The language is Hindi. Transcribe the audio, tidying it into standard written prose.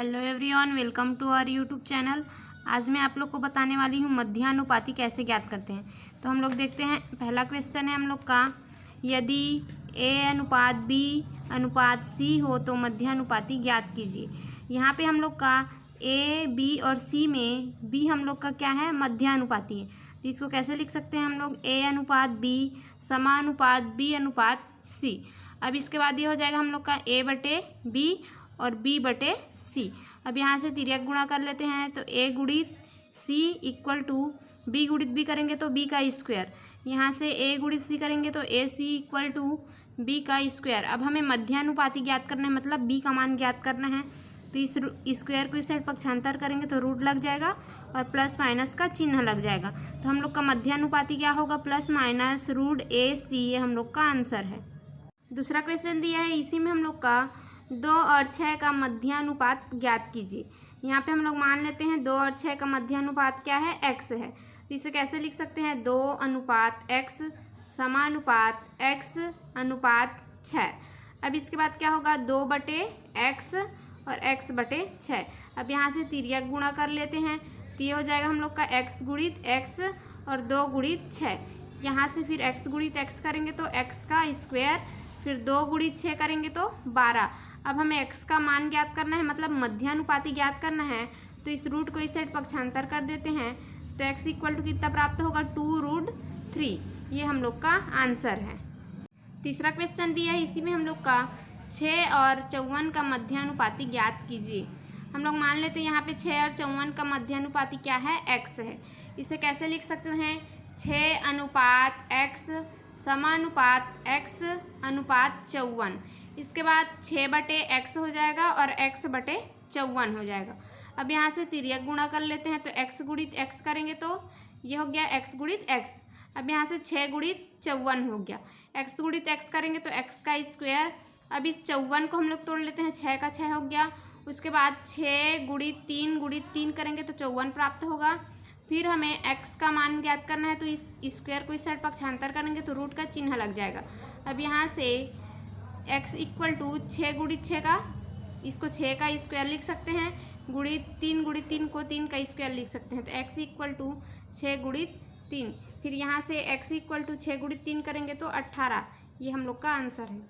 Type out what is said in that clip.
Hello everyone, welcome to our YouTube channel. आज मैं आप लोग को बताने वाली हूँ मध्यानुपाती कैसे ज्ञात करते हैं। तो हम लोग देखते हैं, पहला क्वेश्चन है हम लोग का, यदि A अनुपात B अनुपात C हो तो मध्यानुपाती ज्ञात कीजिए। यहाँ पे हम लोग का A, B और C में B हम लोग का क्या है, मध्यानुपाती है। तो इसको कैसे लिख सकते हैं हम लोग, A अनुपात B समानुपात B अनुपात C। अब इसके बाद ये हो जाएगा हम लोग का A बटे B और B बटे C। अब यहाँ से तिर्यक गुणा कर लेते हैं, तो A गुणित C इक्वल टू B गुणित B करेंगे तो B का स्क्वायर, यहाँ से A गुणित C करेंगे तो AC इक्वल टू B का स्क्वायर। अब हमें मध्यानुपाती ज्ञात करना है, मतलब B का मान ज्ञात करना है। तो इस स्क्वायर को इस साइड पक्षांतर करेंगे तो रूट लग जाएगा और प्लस माइनस का चिन्ह लग जाएगा। तो हम लोग का मध्यानुपाती क्या होगा, प्लस माइनस रूट AC, ये हम लोग का आंसर है। दूसरा क्वेश्चन दिया है, इसी में हम लोग का 2 और 6 का मध्यानुपात ज्ञात कीजिए। यहाँ पे हम लोग मान लेते हैं 2 और 6 का मध्यानुपात क्या है, x है। तो इसे कैसे लिख सकते हैं, 2 अनुपात x समानुपात x अनुपात 6। अब इसके बाद क्या होगा, 2 बटे x और x बटे 6। अब यहाँ से तिर्यक गुणा कर लेते हैं, तो ये हो जाएगा हम लोग का x गुणित x और 2 गुणित 6। यहाँ से फिर x गुणित x करेंगे तो x का स्क्वायर, फिर 2 गुणित 6 करेंगे तो 12। अब हमें x का मान ज्ञात करना है, मतलब मध्यानुपाती ज्ञात करना है। तो इस रूट को इस साइड पक्षांतर कर देते हैं, तो x इक्वल टू कितना प्राप्त होगा, 2√3। ये हम लोग का आंसर है। तीसरा क्वेश्चन दिया है, इसी में हम लोग का 6 और 54 का मध्यानुपाती ज्ञात कीजिए। हम लोग मान लेते हैं यहाँ पे 6 और 54 का मध्यानुपाती क्या है, x है। इसे कैसे लिख सकते हैं, 6 अनुपात x समानुपात x अनुपात 54। इसके बाद 6 बटे x हो जाएगा और x बटे 54 हो जाएगा। अब यहाँ से तिर्यक गुणा कर लेते हैं, तो x गुणित x करेंगे तो ये हो गया x गुणित x। अब यहाँ से 6 गुणित 54 हो गया, x गुणित x करेंगे तो x का स्क्वायर। अब इस 54 को हम लोग तोड़ लेते हैं, 6 का 6 हो गया। उसके बाद 6 गुणित 3 करेंगे तो 54 प्राप्त होगा। फिर हमें x का मान ज्ञात करना है, तो इस स्क्वायर को इस साइड पक्षांतर करेंगे तो रूट का चिन्ह लग जाएगा। अब यहाँ से x इक्वल टू 6 गुणित 6 का, इसको 6 का स्क्वायर लिख सकते हैं, गुणित 3 को 3 का स्क्वायर लिख सकते हैं। तो x इक्वल टू 6 गुणित 3। फिर यहाँ से x इक्वल टू 6 गुणित 3 करेंगे तो 18। ये हम लोग का आंसर है।